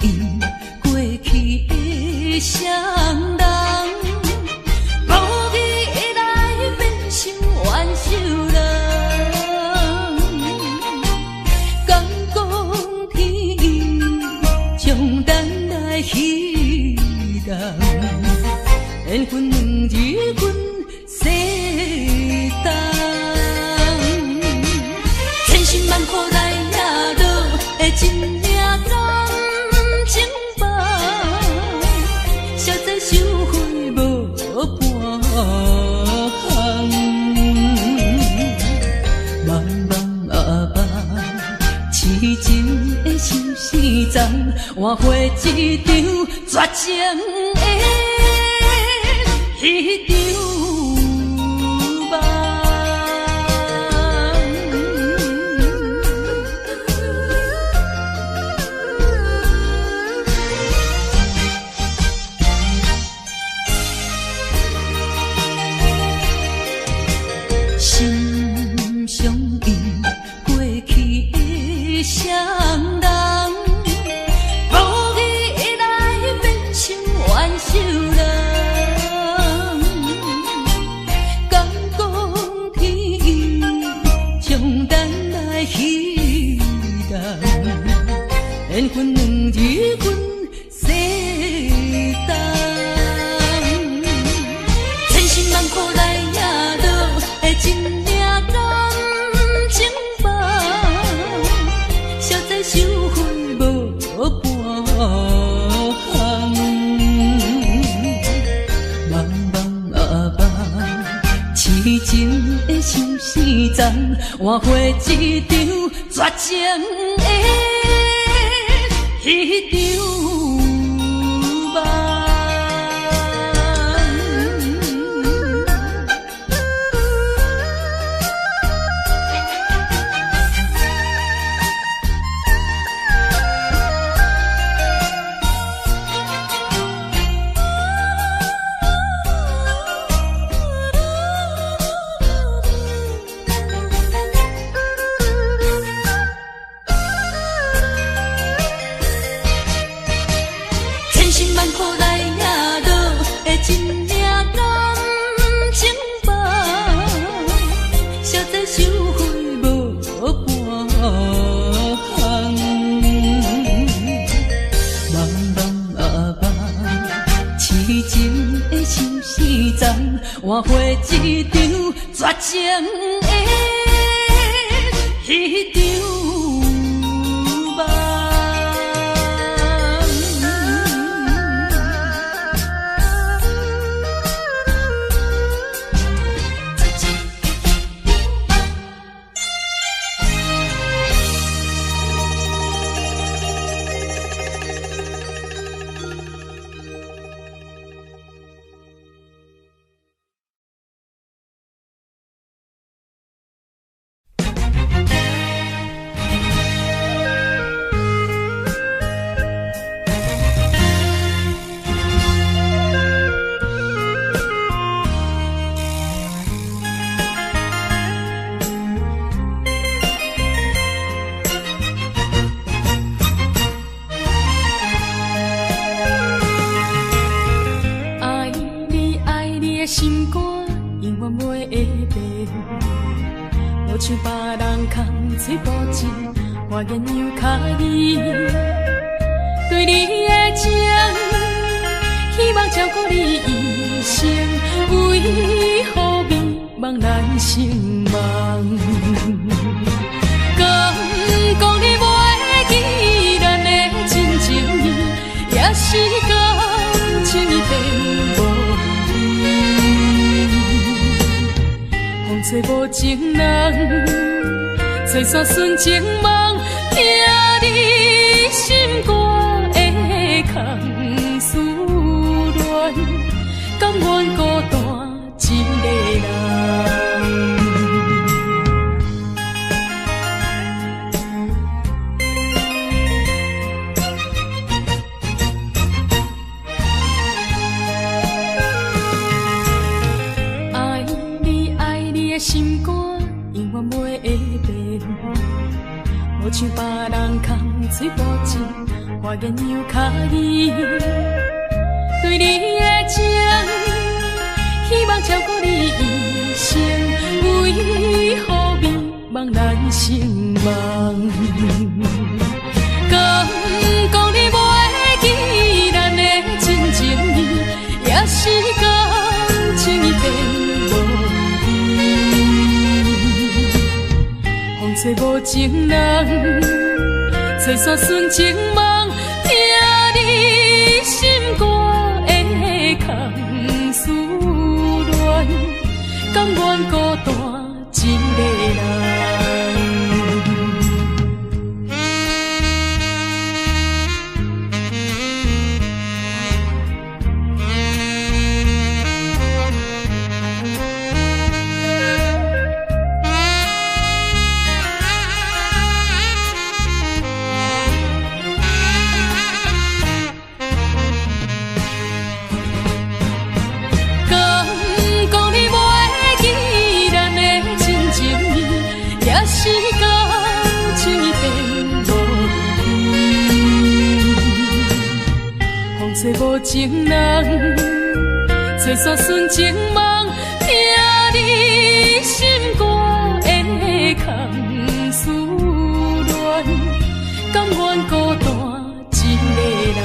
应过去的双人，无意会来变成怨仇人。敢讲天意将咱来彼人，缘分两日君世当，千辛万苦来也落的真命感情梦，实在收回无半项。茫茫啊茫，痴情的心事丛，换回一场绝情的迄场梦。心相印过去的双人，无意会来变成怨仇人。敢讲天意将咱来彼人，缘分两日君世当，千辛万苦来也落的真命感情梦，实在收回无半项。茫茫啊茫，痴情的心事丛，换回一场绝情的迄场梦。千辛万苦来也落的真命感情梦，实在收回无半项。茫茫啊茫，痴情的心事丛，换回一场绝情的迄场梦。心肝永远袂会变，无像别人空嘴无舌，我言犹卡意。对你的情，希望照顾你一生，为何迷茫难成梦？敢讲你袂记咱的真情意，也是感情已变无。风吹无情人，吹散纯情梦，听你心肝的空思恋，甘愿孤单一个人。心肝永远袂会变，无像别人空嘴无舌，我言犹卡意，对你的情，希望照顾你一生，为何迷茫咱心梦？讲你袂记咱的真情意，也是讲情意变无味。风吹无情人，吹散纯情梦，听你心肝的空思恋，甘愿孤单一个人。吹无情人，吹散纯情梦，听你心肝的空思恋，甘愿孤单一个人。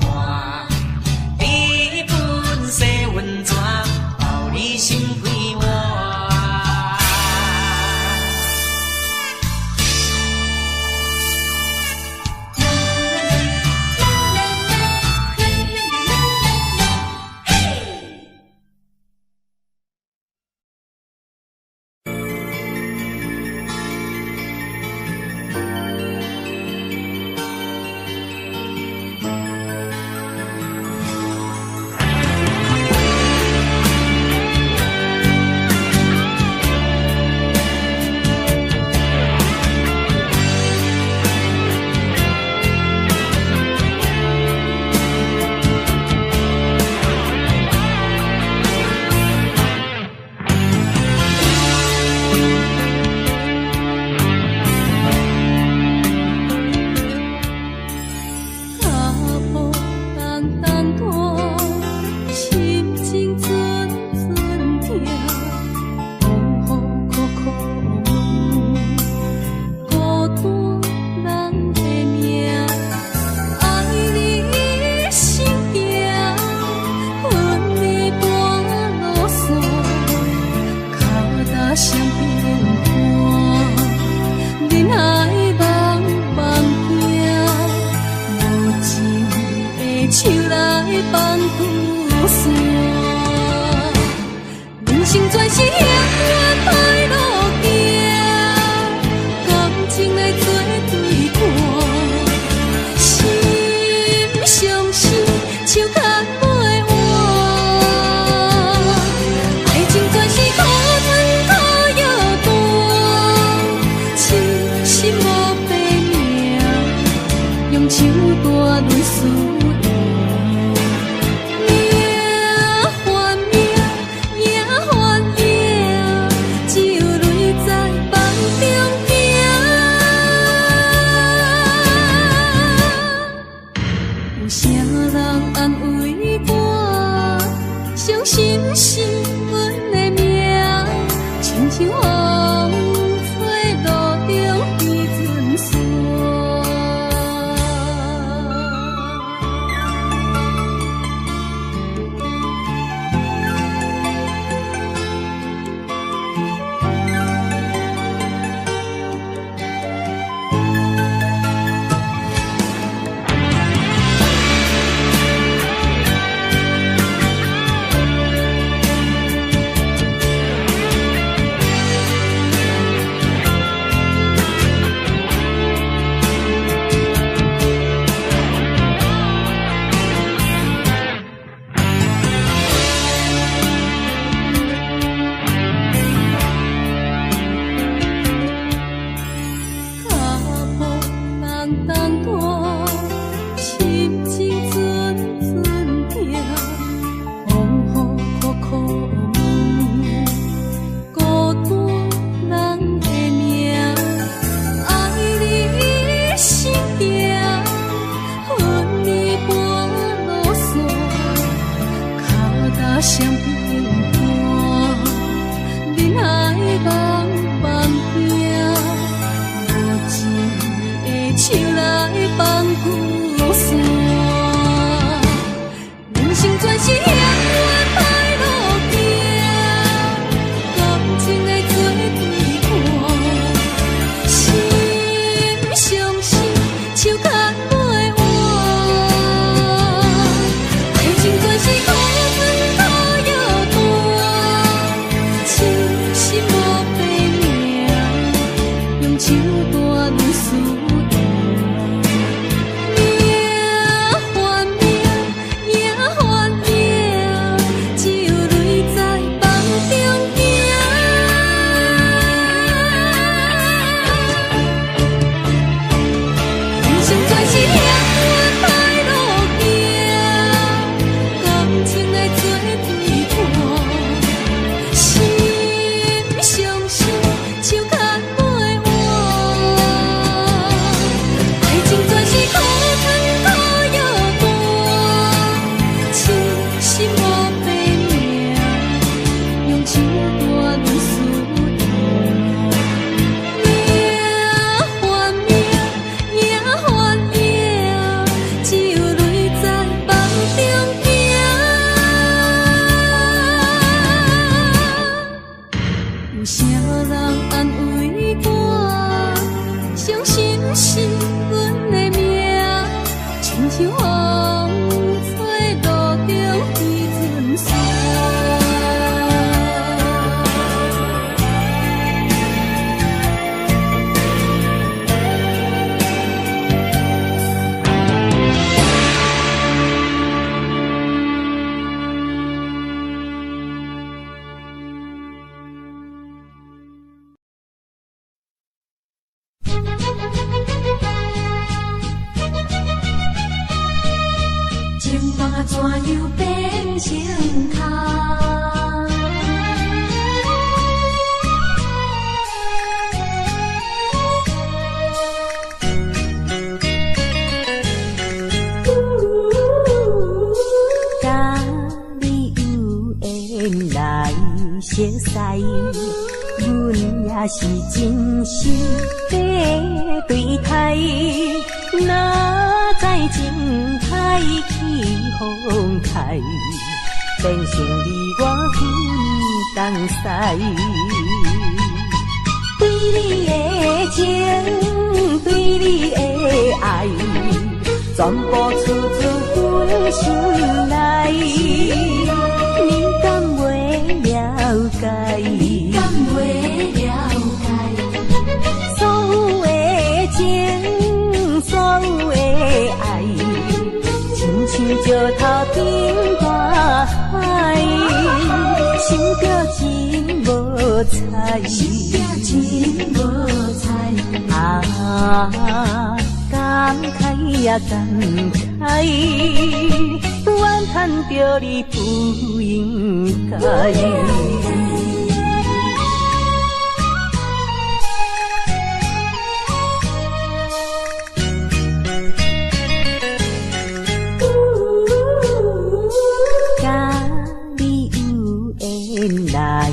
伴。你本色温泉，包你心归满。怎又变成空？甲你有缘来熟悉，阮也是真心地对待。哪知情海起风台，变成你我分东西。对你的情，对你的爱，全部出自阮心内。你敢袂了解？你敢袂了解？所有的情，所有的爱，亲像石头变大海，想着真无彩，想着真无彩。感慨也感慨，怨叹着你不应该。来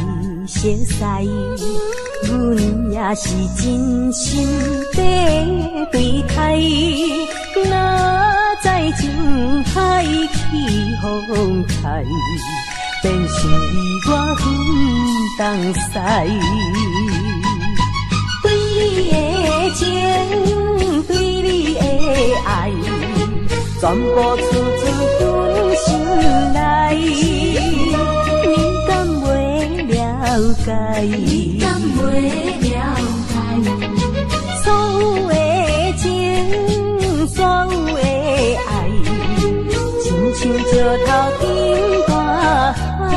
熟悉，阮也是真心地对待。哪知情海起风台，变成你我分东西。对你的情，对你的爱，全部出自阮心内。了解，你敢袂了解？所有的情，所有的爱，亲像石头变大海，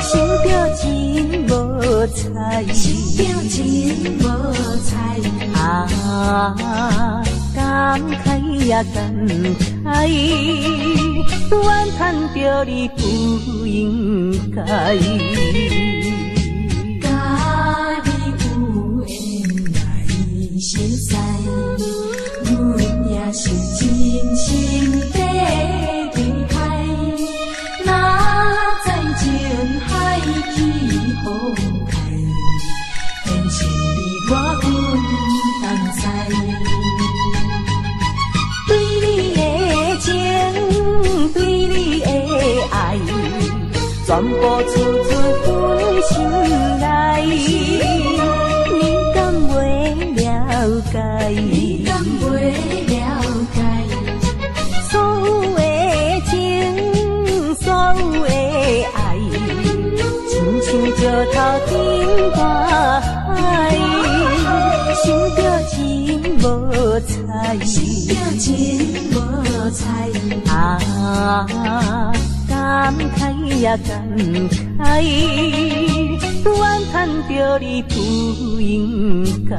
想着真无彩，想着真无彩。感慨也感慨，怨叹着你不应该。甲你有缘来熟悉，阮也是真心地对待。哪知情海起风台，变成你我分东西。对你的情，对你的爱，全部出自阮心内。你敢袂了解？你敢袂了解？所有的情，所有的爱，亲像石头变大海，想着真无彩，想着真无彩。感慨也感慨，怨叹着你不应该。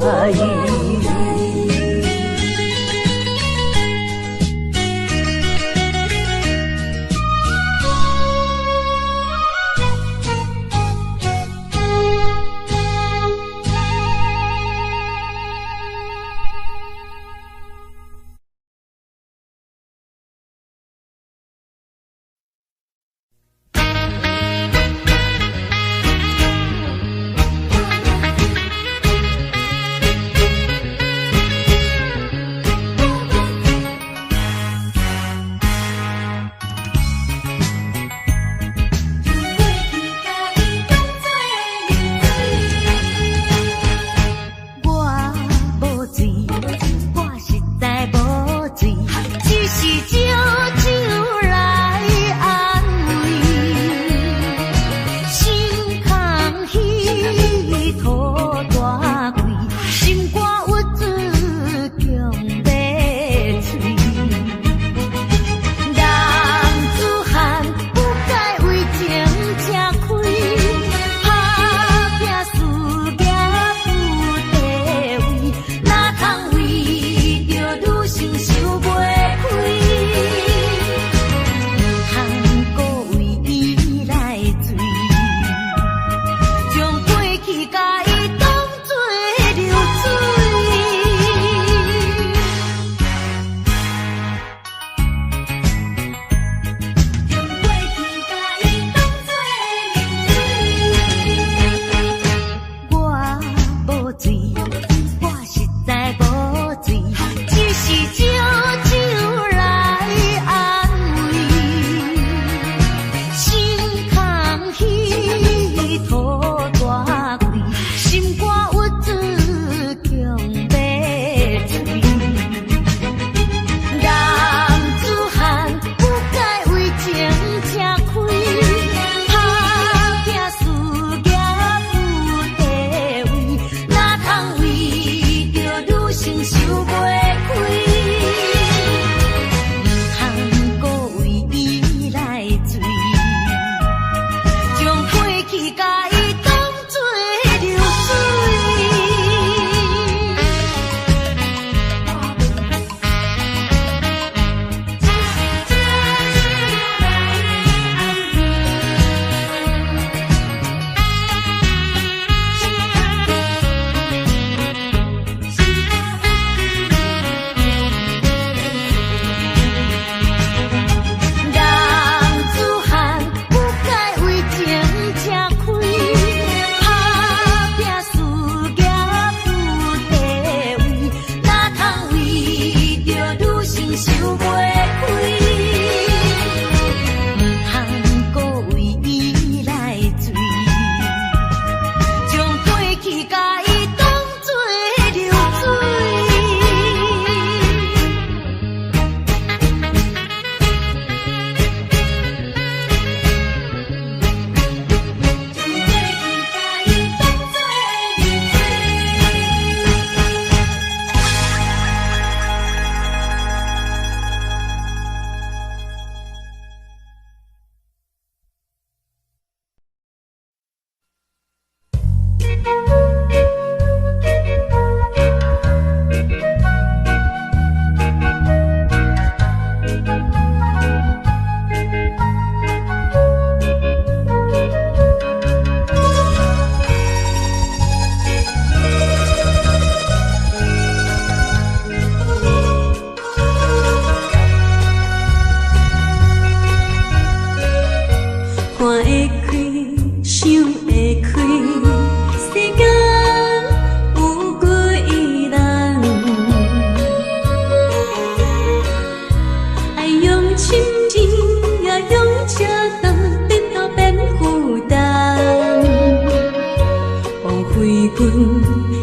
阮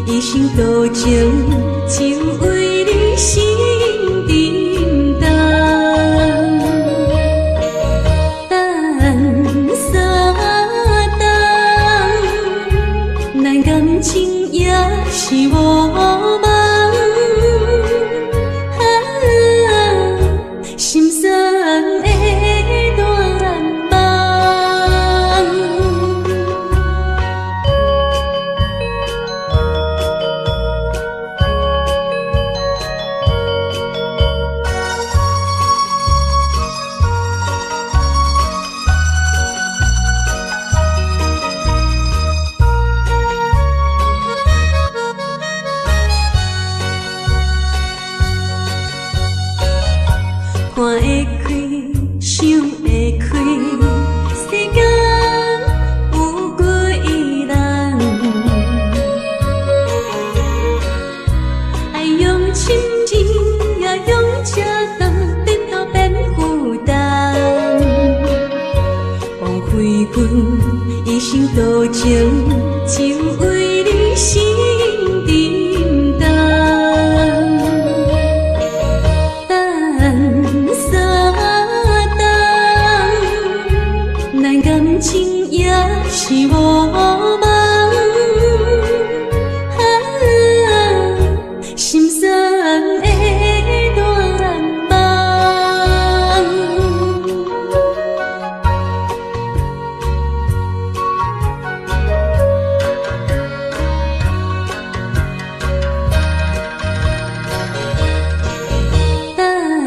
一生多情，只为你心沉重。等三冬，咱感情也是无望。心酸的大梦，看会开，想会开，世间有几人？爱用深情，也用车重，得到变负担。枉费阮一生多情，只为你心沉重。感情也是无望，心酸的大梦。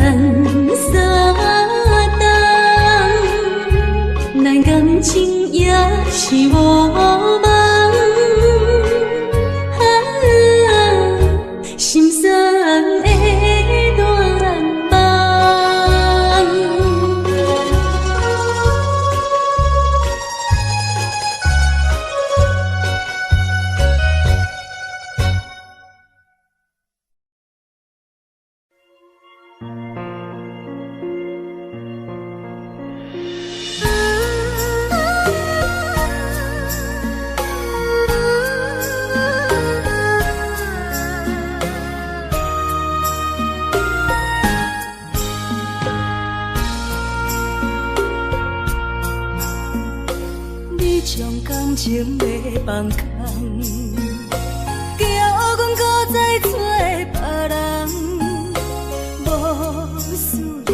等三冬，咱感情也是无望，心酸的大梦。将感情要放空，叫阮搁再找别人，无需要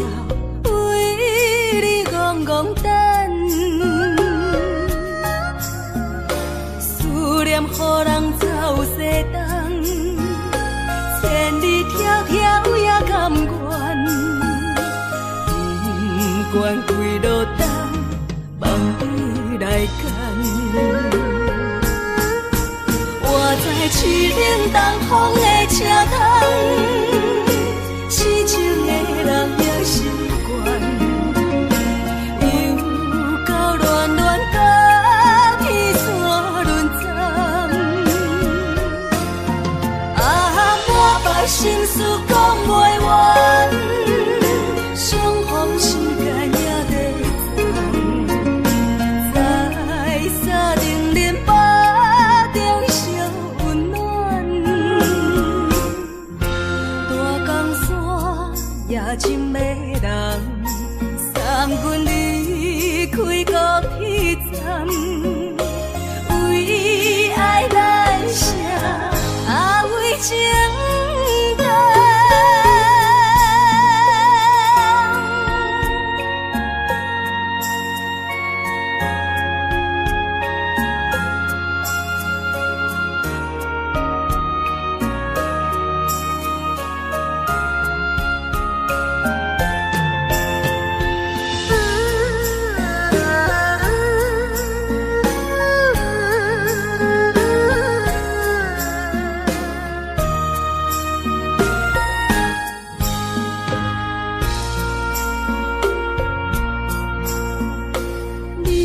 为你戆戆等，思念予人走西东，千里迢迢也甘愿，不管几路东，梦伊来干。我在市顶东风的车头，痴情的人也习惯，又到乱乱甲天山轮站。啊，满腹心事讲袂完，相逢时间也在站，在沙定林巴中烧温暖，大江山也真迷人，送阮离开高铁站，为爱难舍，为情重。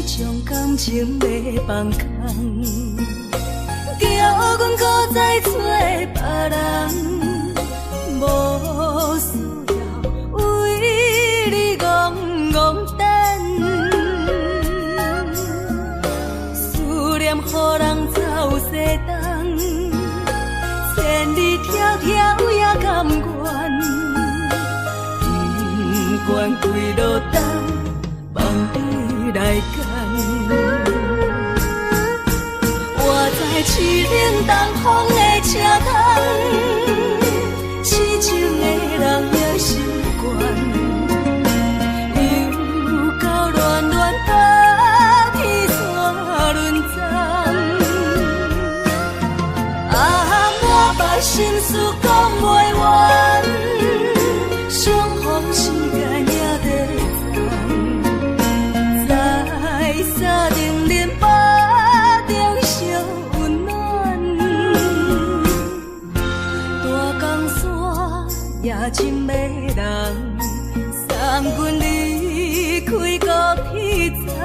将感情要放空，叫阮搁再找别人，无需要为你戆戆等，思念予人走西东，为落单，梦里来牵。我在凄冷东风的车窗，痴情的人也心倦，又到乱乱把天线轮转。满腹心事讲袂完，相逢时间也在等，在沙定连巴中相温暖。大江山也真迷人，送阮离开高铁站，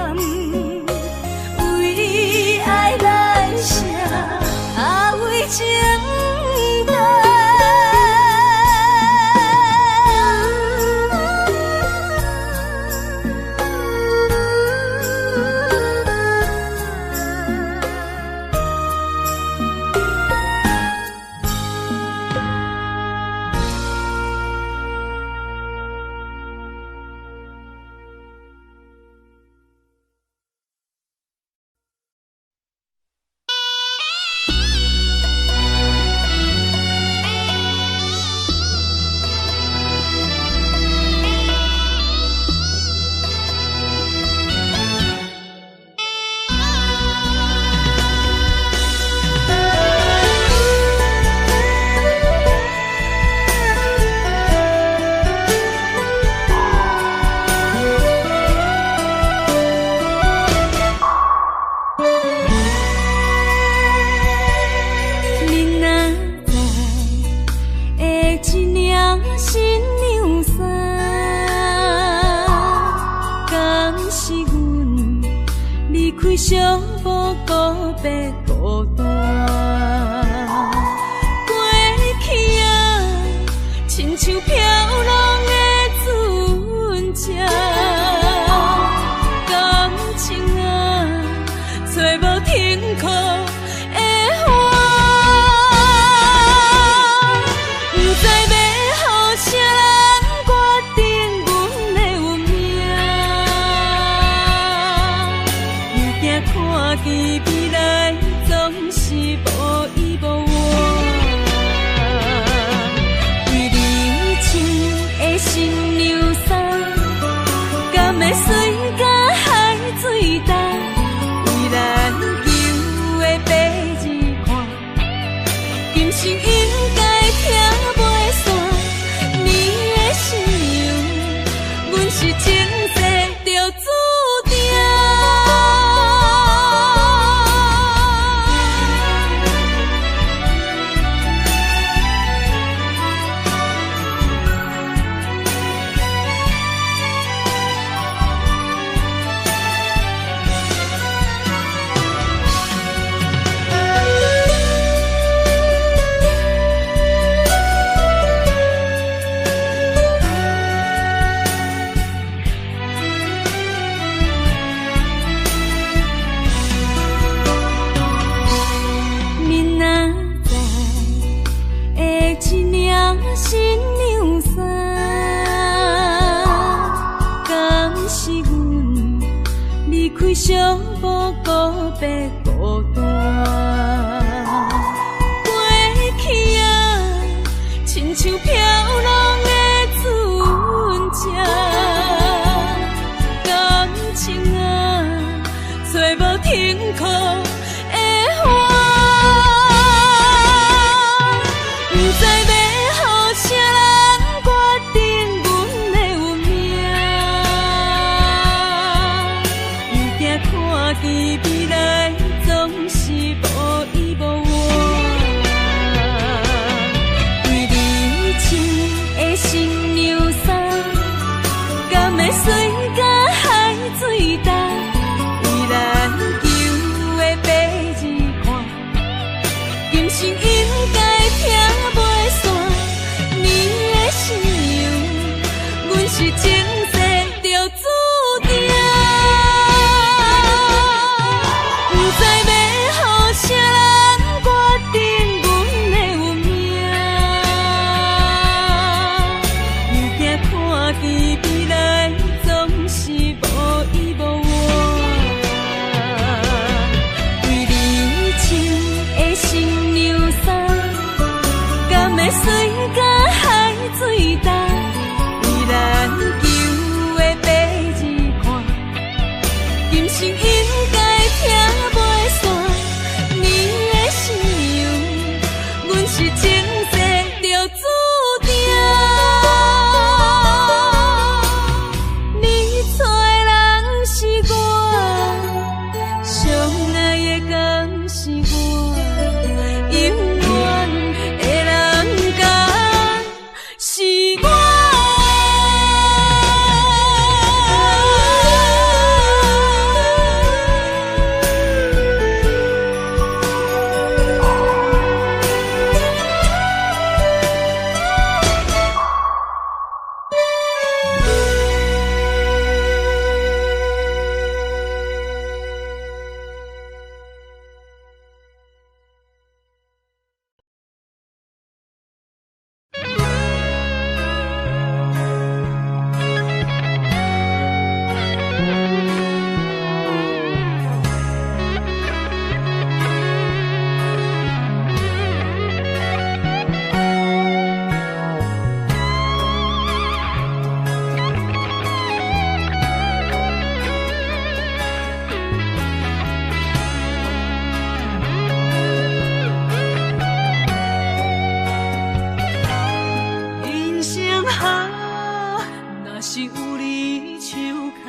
为爱来写，为情。小步告别孤单，过去啊，亲像飘浪的船只，感情啊，找无停靠的花，不知要予啥人决定阮的运命。看见未来总是无依无靠，为你穿的新娘衫，敢会水甲海水重？为咱求的白日看，今生应该听袂散。你的信仰，阮是前世就注定。新娘衫，敢是阮离开小步告别孤单？过去啊，亲像飘浪的船只，感情啊，找无停靠的花，不知啥人决定阮的运命？又惊看见未来总是无依无靠，为你穿的新娘衫，敢会水甲海水重？为咱求的白日看，今生应该听袂散。你的信仰，阮是前世就注定。不知要予啥人决定阮的运命，又惊看见未来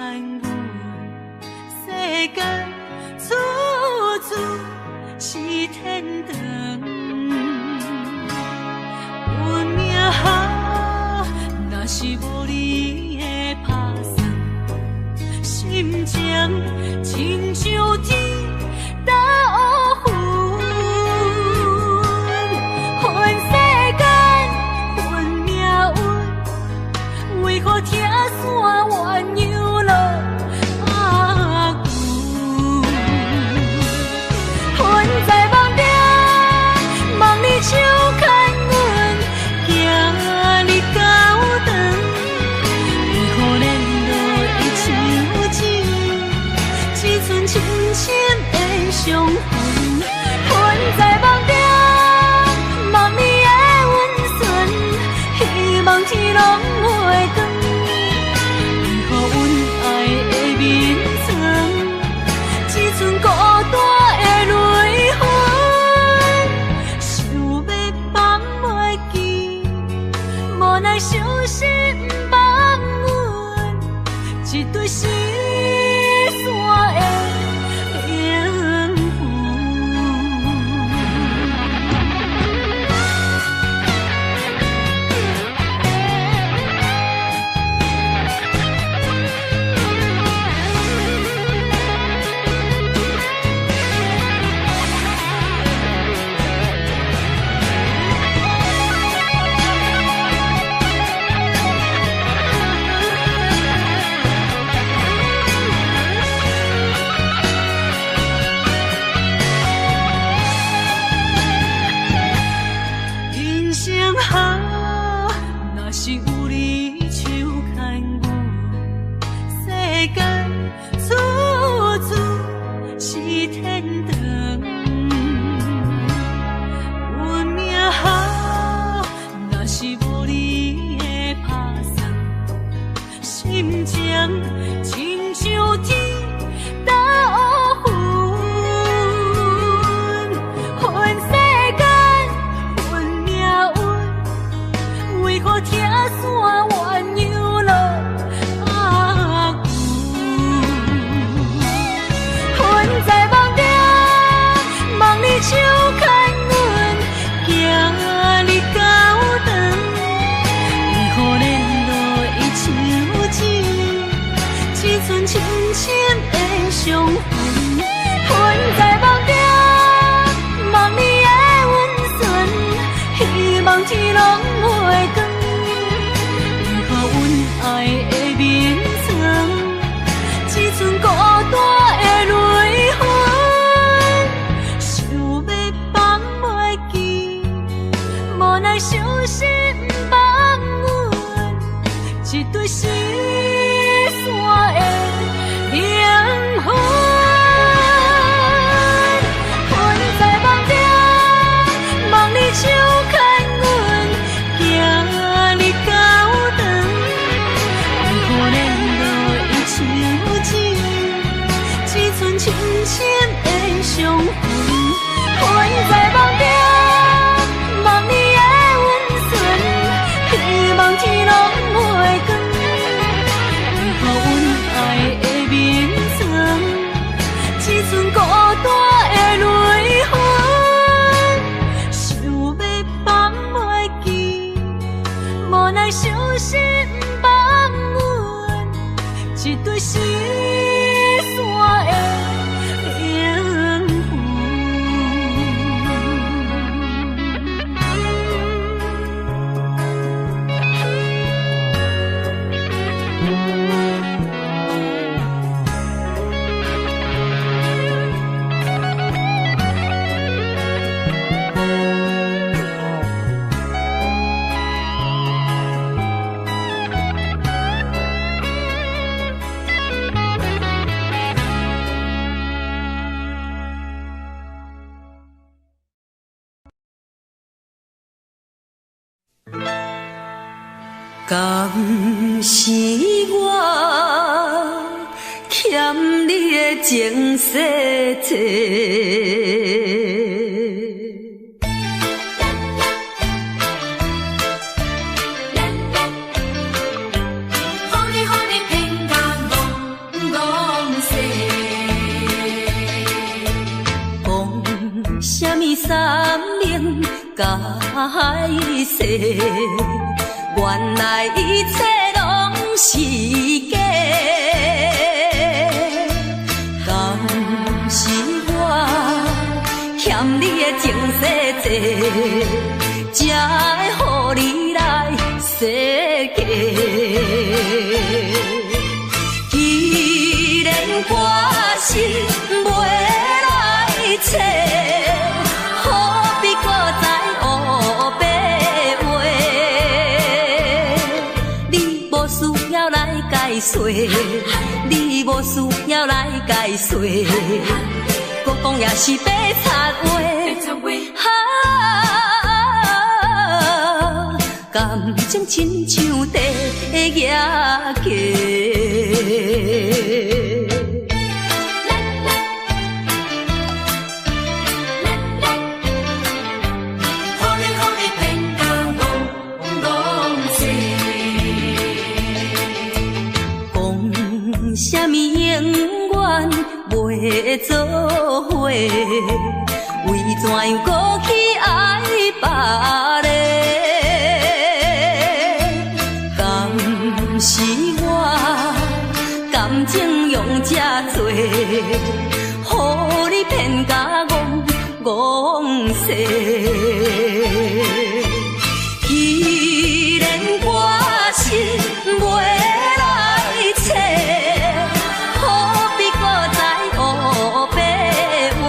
牵阮，世间处处是天堂。阮命好，若是无你的打算，心情亲像天打乌云，恨世间恨命运，为何听线鸳鸯落阿牛？恨在梦中，梦里手牵阮，行日高长，为何连落会像钱，只剩深深的伤痕？恨在梦中，梦里的温存，希望天拢袂光。为何阮爱的眠床，只剩孤单的泪痕？想要放袂记，无奈伤心放阮，一对失散的灵魂。人生好，若是有你手牵阮，世间处处是天堂。阮命好，若是无你的打算，心情亲像天打乌云，恨世间恨命运，为何听线鸳鸯落阿牛？恨在梦中，梦里手牵阮，行日高长，为何连落会像钱，只剩深深的伤痕？恨在梦中，梦里的温存，希望天拢袂光。为何阮爱的眠床，只剩孤单的泪痕？想要放袂记，无奈伤心放阮，一对失散的灵魂。恨在梦中，梦里手牵阮，行日高长，为何连落会像钱，只剩深深的伤痕？恨在梦中，梦里的温存，希望天拢袂光。为何阮爱的眠床，只剩孤单的泪痕？想要放袂记，无奈伤心放阮，一对失散的灵魂。敢是我欠你的情世多？三明解释，原来一切拢是假。敢是我欠你的情世多，才会予你来世界。既然我是袂来找，何必搁再黑白话？你无需要来解说，你无需要来解说，搁讲也是白插话。感情亲像地野鸡。什么永远袂做伙？为怎样搁去爱别个？敢是我感情用这多，予你骗甲戆世？既然我是袂来找，何必搁再黑白话？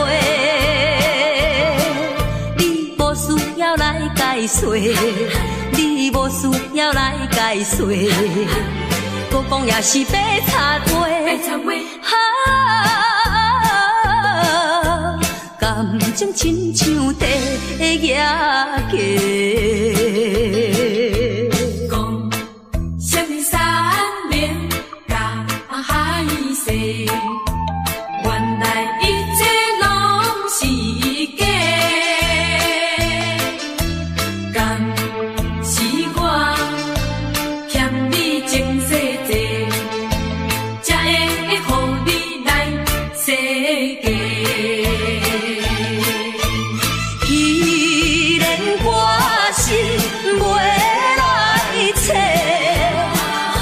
你无需要来解说，你无需要来解说，搁讲也是白插话。感情亲像地野鸡。原来一切拢是假，敢是我欠你情世多，才会予你来世界。既然我是袂来找，何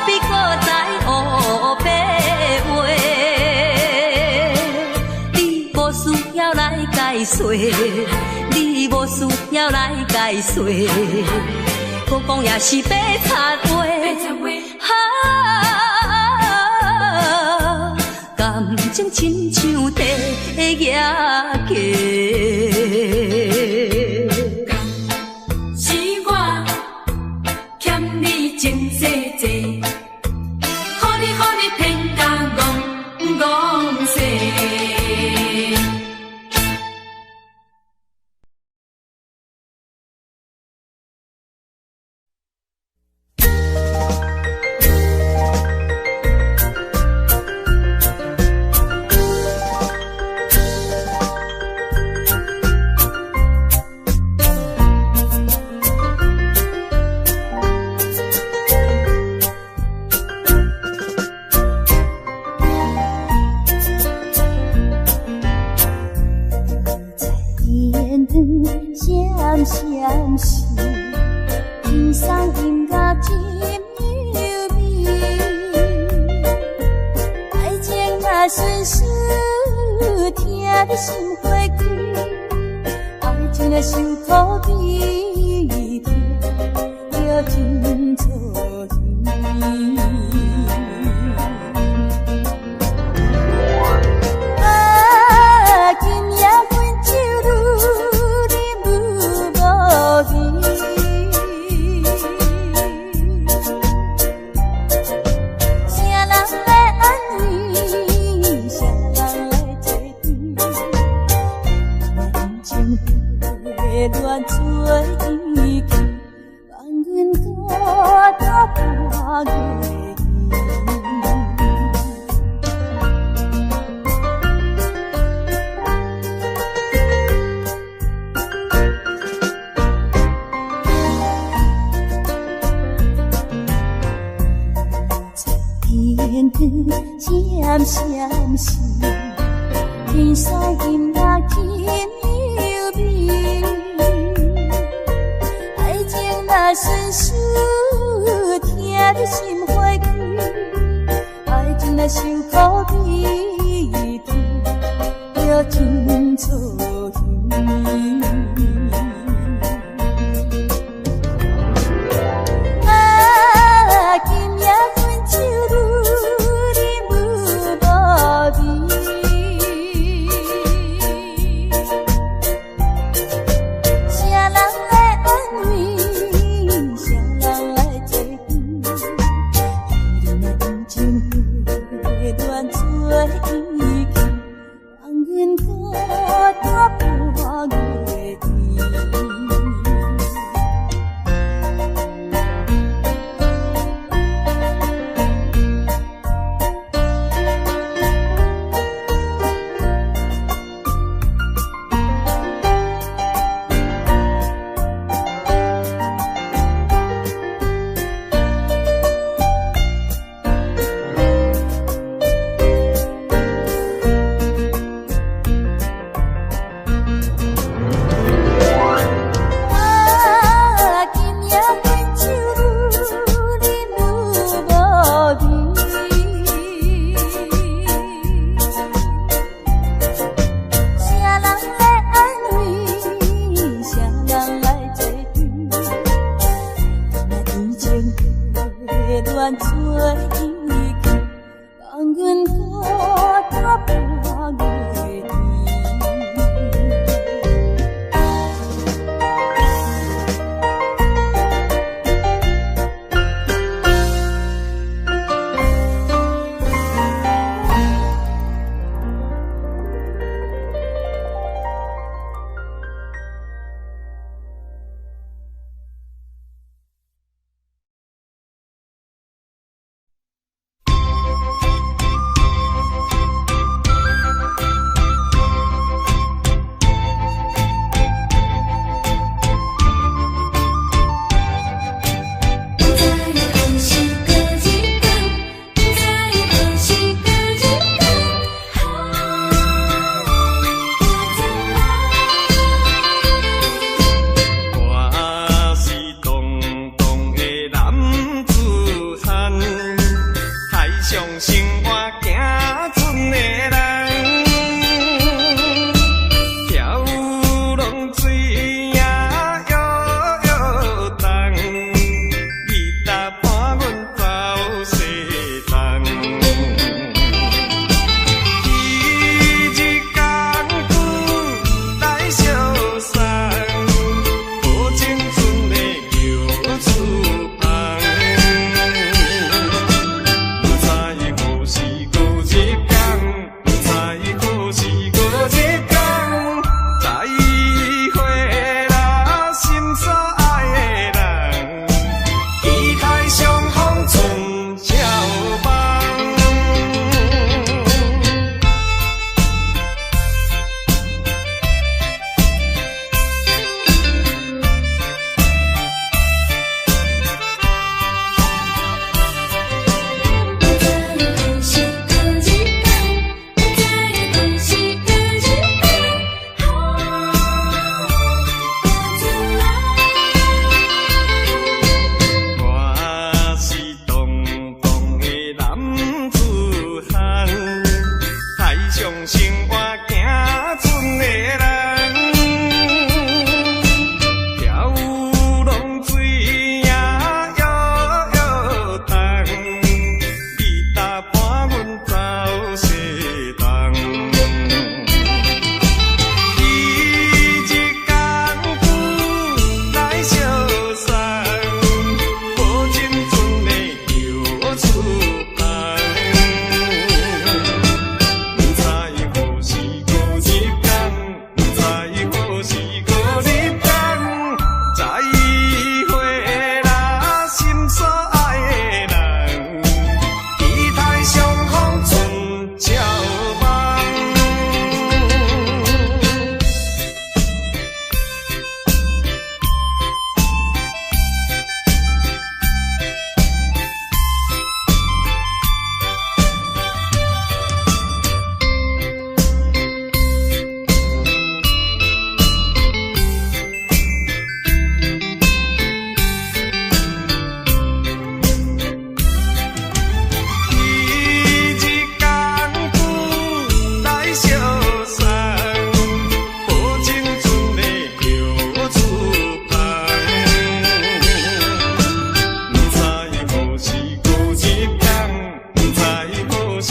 必搁再黑白话？你无需要来解说，你无需要来解说，搁讲也是白插话。感情亲像地野鸡。是我欠你情世多，予你骗甲戆世。闪时，天上音乐真柔美，爱情若顺顺，听得心花开，爱情若受苦悲痛，要真错意。乱做意见，望阮孤单破月天灯闪闪时，天上音乐真柔顺事，听你心花开，爱情若受苦悲痛，要真错天。啊，今夜分手愈啉愈无味。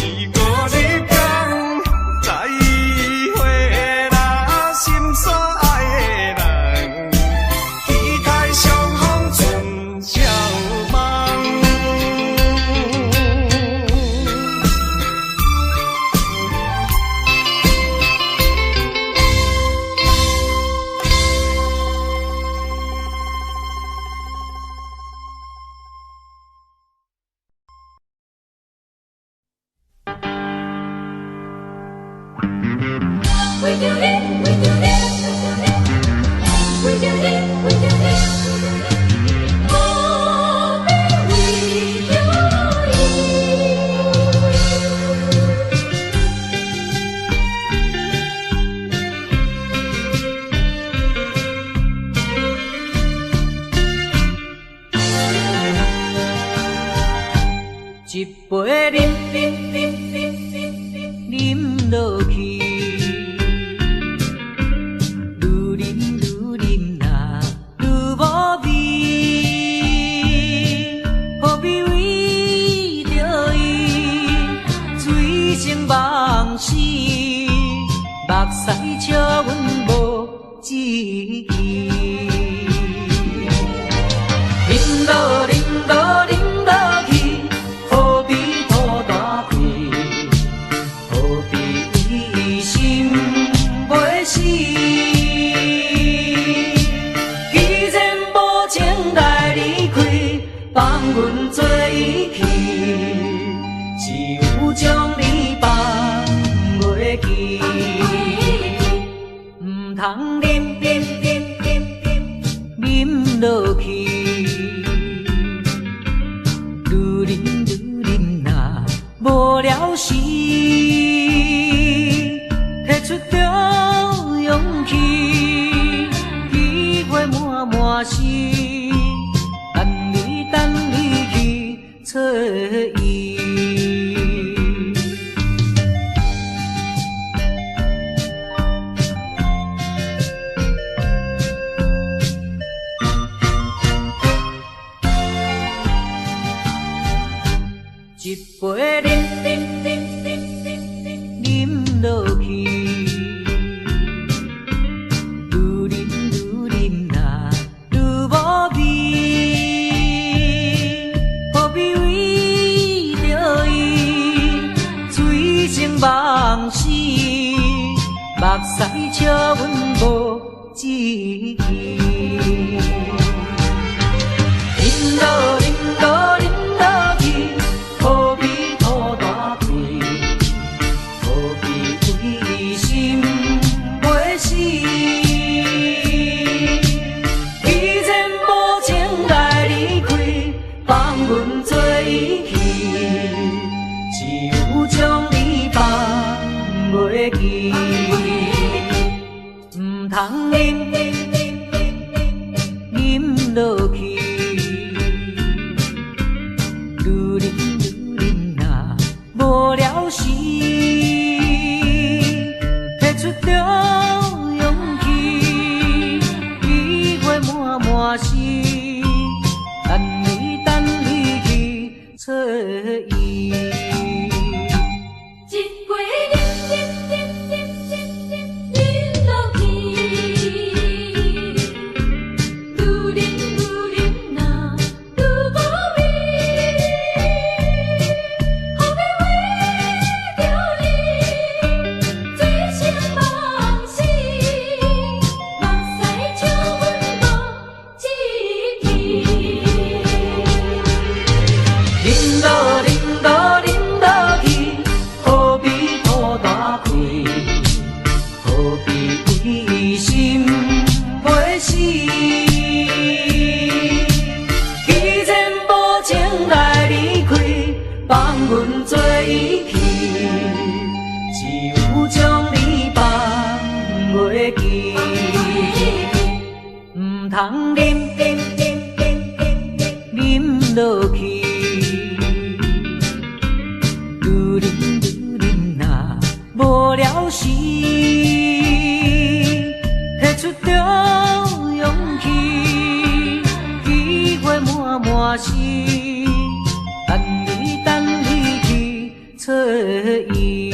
无你讲，再会啦，心所爱的人，期待相逢春宵梦。为着你，为着你，为着你，为着你，我要为着你。一杯饮落去，愈饮愈饮啊，愈无味。何必为着伊醉生梦死？目屎笑阮无志气。饮落饮落饮落去，何必土大开？何必为心袂死？既然无情来离开，放阮做伊去，只有将你放袂记。唔通饮落去，愈饮愈饮啊，无了时，摕出着勇气，机会满满是，等你去找伊。一杯饮落去，愈饮愈饮啊，愈无味。何必为着伊醉生梦死？目屎笑阮无志气。饮落饮落饮落去，何必土大开？何必为心袂死？既然无情来离开，放阮做伊去，只有将你放袂记。唔通饮落去，愈饮愈饮啊，无了时，摕出着勇气，机会满满是，等你去找伊。一杯饮落去，愈饮愈饮啊，愈无味。何必为着你醉生梦死？目屎笑阮无志气。饮落饮落饮落去，何必土大开？何必为心袂死？既然无情来离开，放阮做伊去，只有将你放袂记。唔通饮落去，愈饮愈饮啊，无了时，摕出着勇气，机会满满是，等你去找意。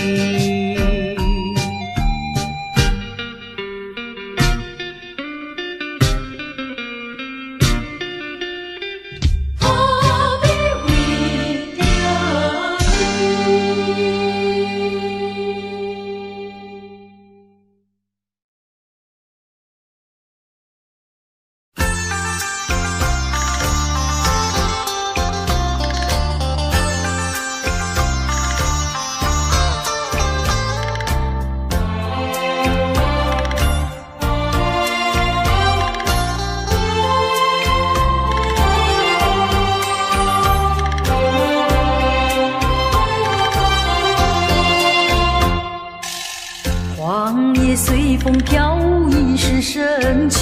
黄叶随风飘舞，已是深秋。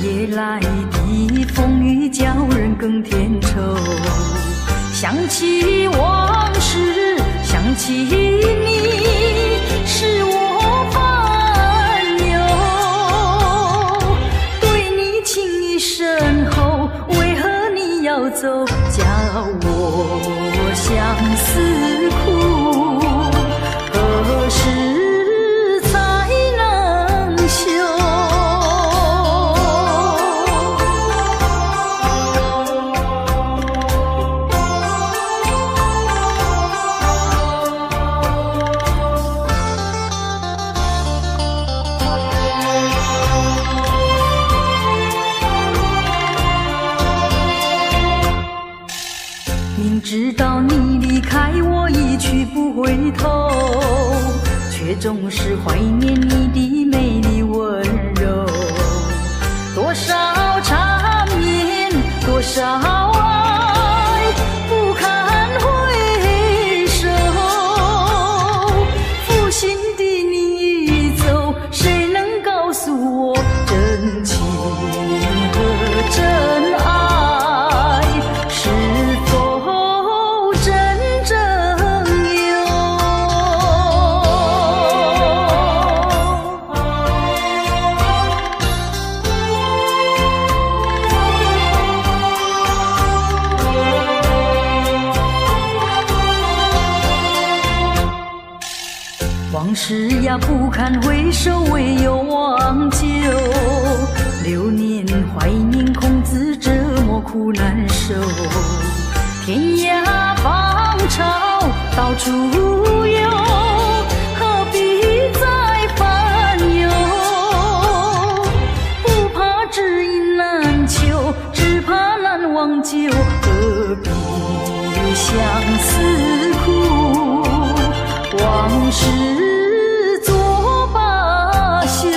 夜来的风雨叫人更添愁。想起往事，想起你，使我烦忧。对你情意深厚，为何你要走？叫我相思苦，何时？知道你离开我一去不回头，却总是怀念你的美丽温柔。多少缠绵，多少爱，不堪回首。负心的你已走，谁能告诉我真情和真爱是否往事呀不堪回首，唯有忘旧。流年怀念，空自折磨苦难受。天涯芳草到处有，何必再烦忧？不怕知音难求，只怕难忘旧。何必相思苦？往事作罢休。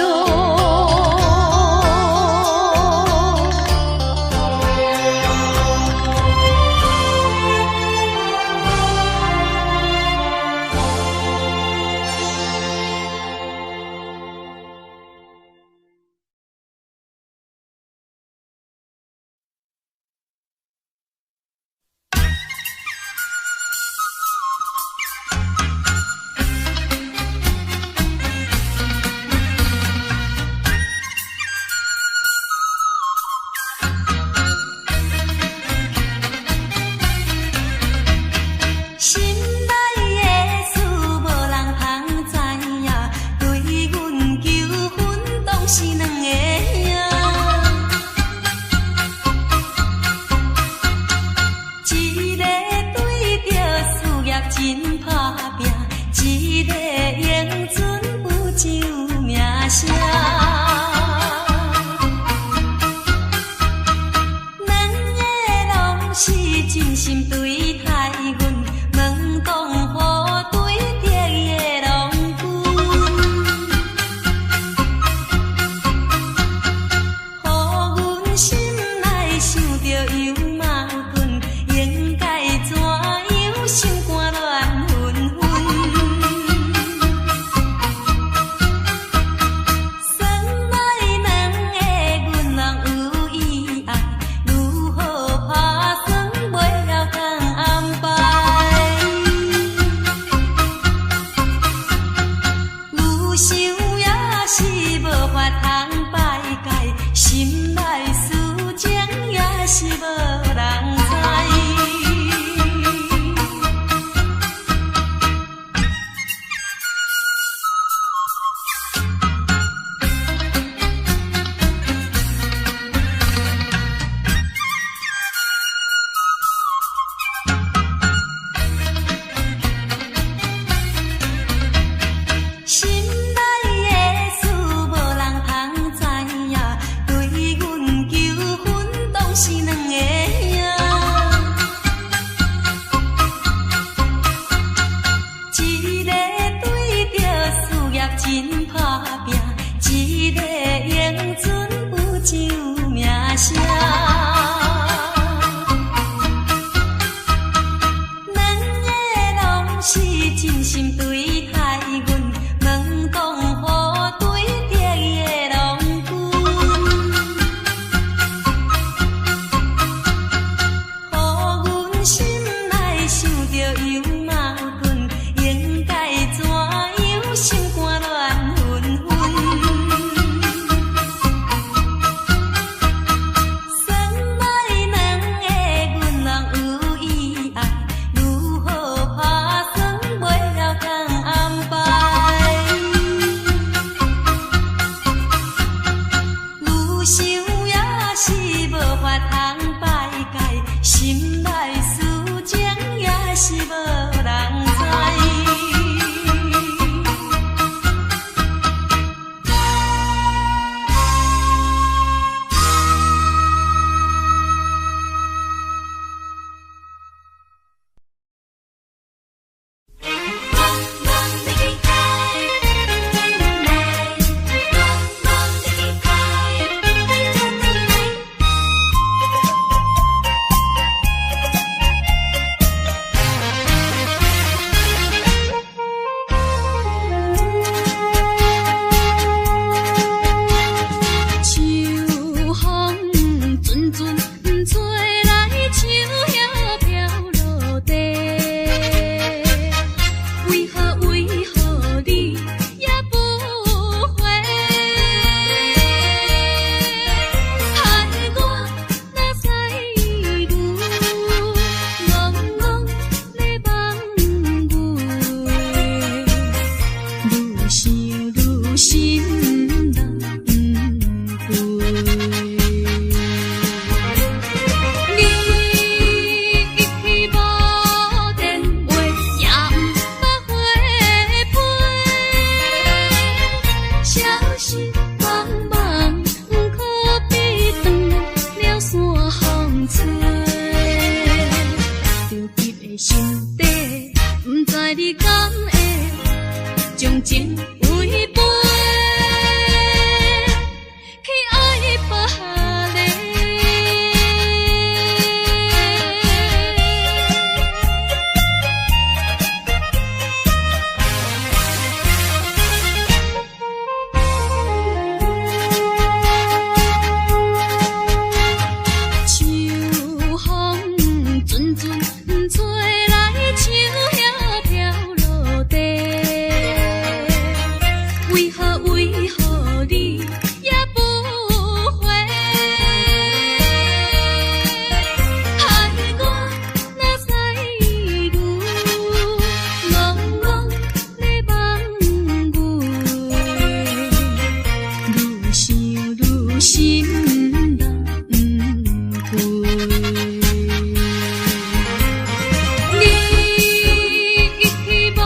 酸真心对待阮，问讲好对敌的郎君，予阮心内想着有矛盾，应该怎样心肝乱纷纷？酸歹两个阮人有意爱，如何打算袂了通安排？愈想也是无法通排解，心内事情也是无人知。秋风阵阵吹来，树叶飘落地。为何你也不回？害我若使牛戆戆咧望月，愈想愈心难过。你一去无电话，也毋捌回批，消息茫茫，可比断了线风吹。着急的心底，毋知你敢会将情违背，去爱别个。秋风阵阵吹来，树叶飘落地。为何你也不回？害我若使牛戆戆咧望月，愈想愈心难过。你一去无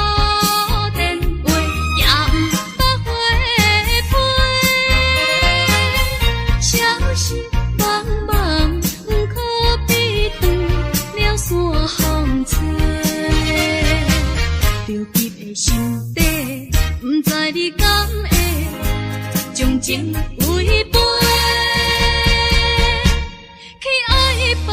电话，也毋捌回批，消息茫茫，可比断了线风吹。着急的心底，毋知你敢会将情违背，去爱别个。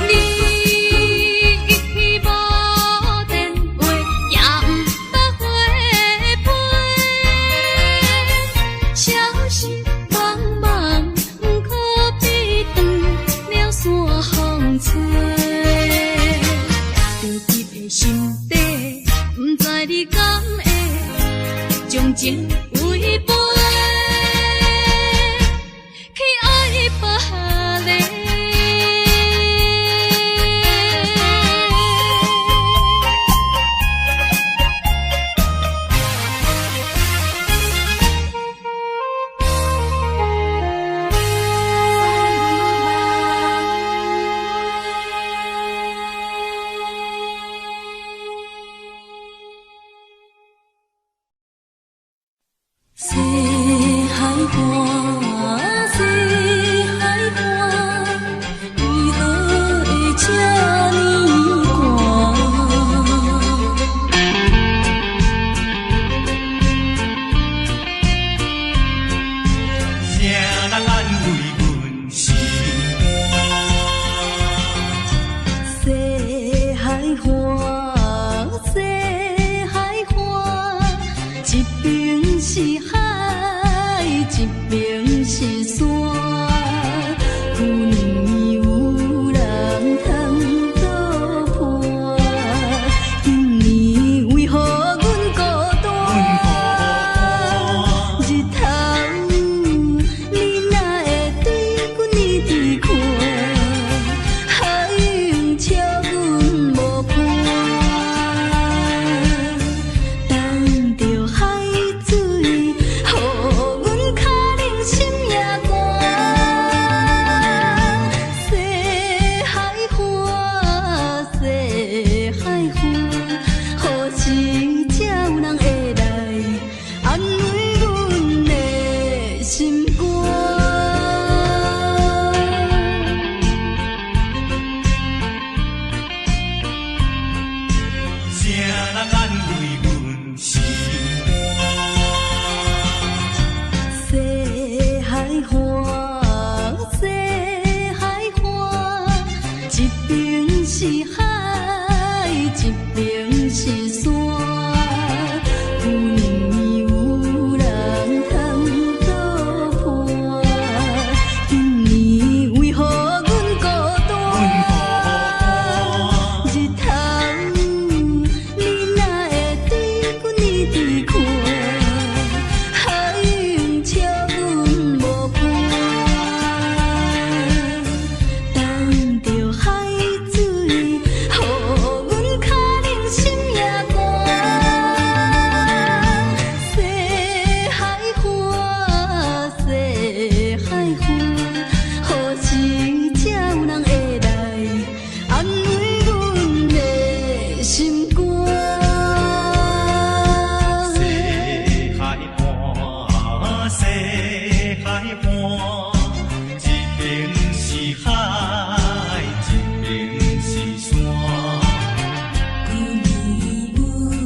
你一去无电话，一边是海，一边是山，有年有人通作伴，今年为何阮孤单？日头你哪会对阮呢伫看？海涌笑阮无伴。等着海水，予阮脚冷心也寒。西海岸，西海岸，何时才有人会来安慰阮的心肝？西海岸，西海岸，一边是海，一边是山。有年有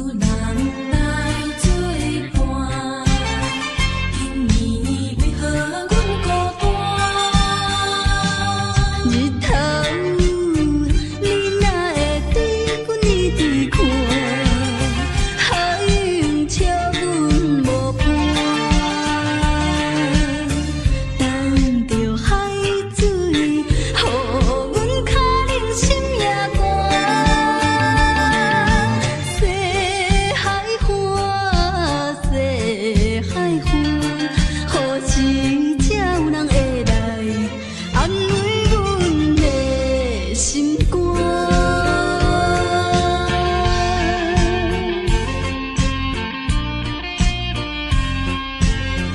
人来作伴，今年为何阮孤单？日头你哪会对阮呢伫看？海涌笑阮无伴。等着海水，予阮脚冷心也寒。西海岸，西海岸，何时才有人会来安慰阮的心肝？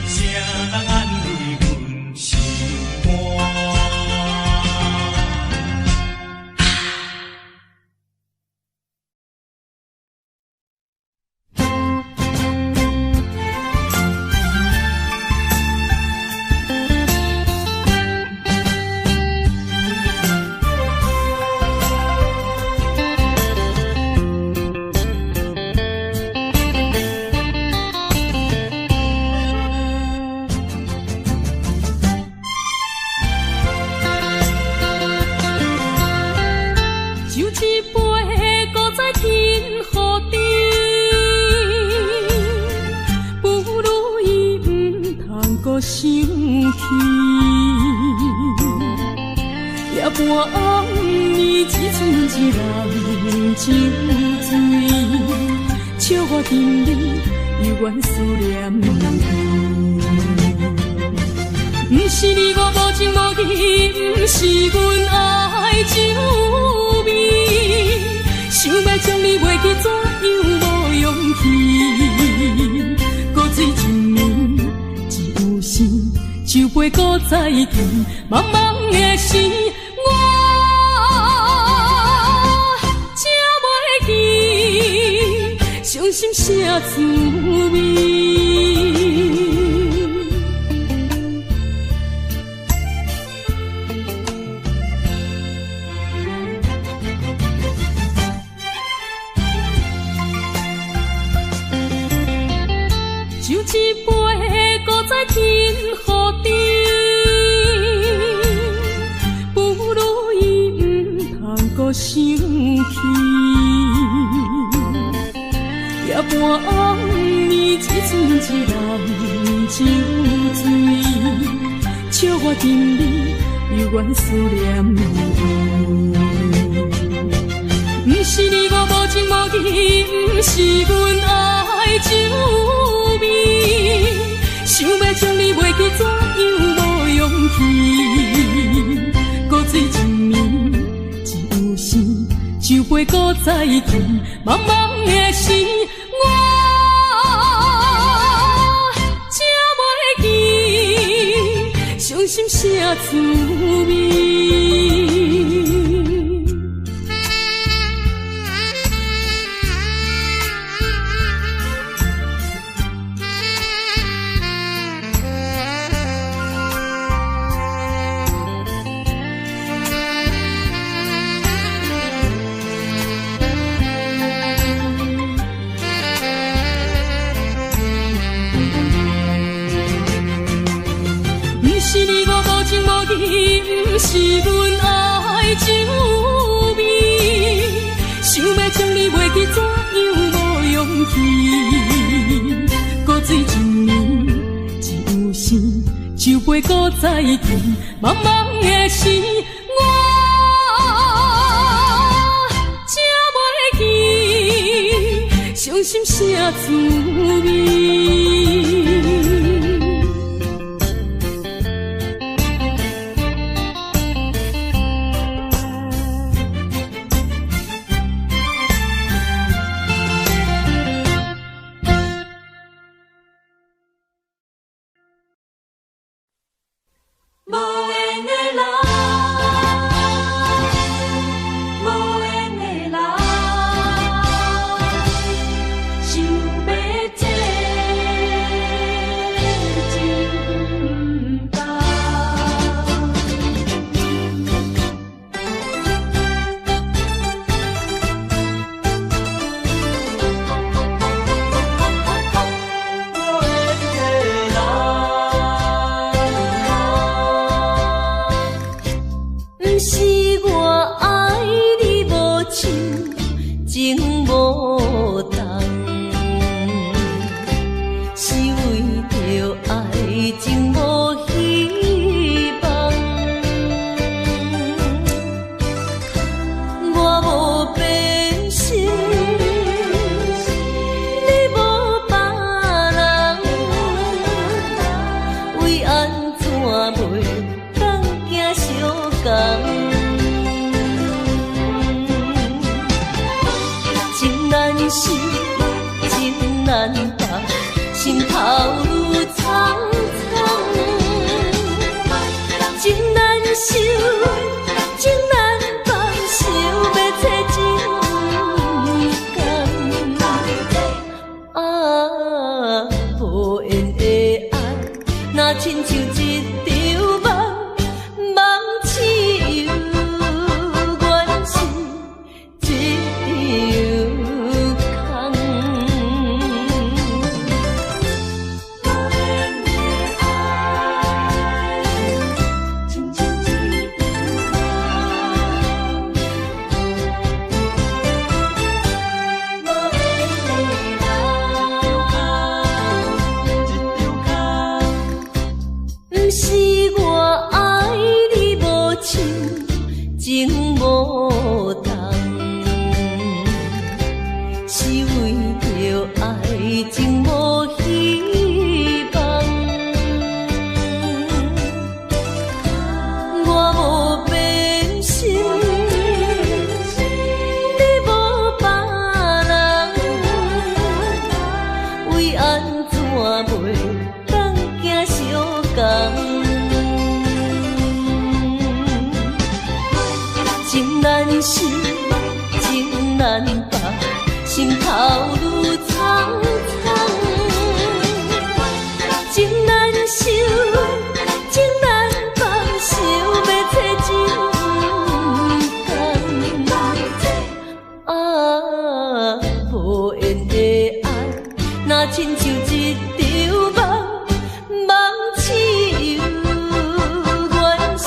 谁人安慰阮心肝？就一杯搁在天河顶，不如伊毋通搁想起。也半暝只剩一人酒醉，笑我甜蜜犹原思念你。不是你我无情无义，不是阮爱酒味，想要将你袂记，怎样无勇气？搁醉一暝，只有时酒杯搁再见，茫茫的时，我才袂记伤心啥滋味。就一杯搁在天河顶，不如伊毋通搁想起。也半暝只剩一人酒醉，笑我甜蜜犹原思念你。不是你我无情无义，不是阮爱酒味，想要将你袂记，怎样无勇气？搁醉一暝，只有时酒杯搁再见，茫茫的时，我才袂记伤心啥滋味。不是阮爱酒味，想要将你袂记，怎样无勇气？古水一年一有生，酒杯搁再见，茫茫的时，我才袂记，伤心啥滋味？无缘的人，无缘的人，想要这情梦。不是我爱你无像情无重，是为着爱情无希望。我无变心，你无别人，为安怎袂当行相共？情难舍，情难放，心头愈苍苍。情难收，情难放，想要找情感。啊，无缘的爱，若亲像一场梦，梦似有原是一场空。无缘的爱，亲像一场梦。无缘的人，不是我爱你无像情无重，是为着爱情无希望。我无变心，你无别人，为安怎袂当行相共？情难舍，情难放，心头愈苍苍。情难收，情难放，想要找情感。啊，无缘的爱，若亲像一场梦，梦似有原是。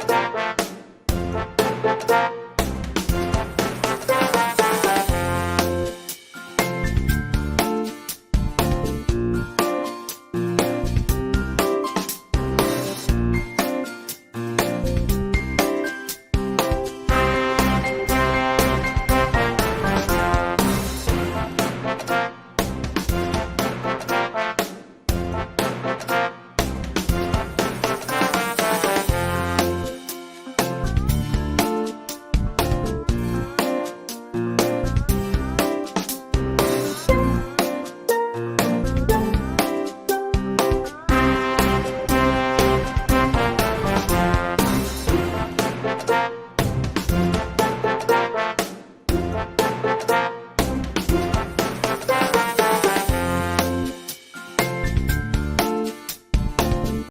啊。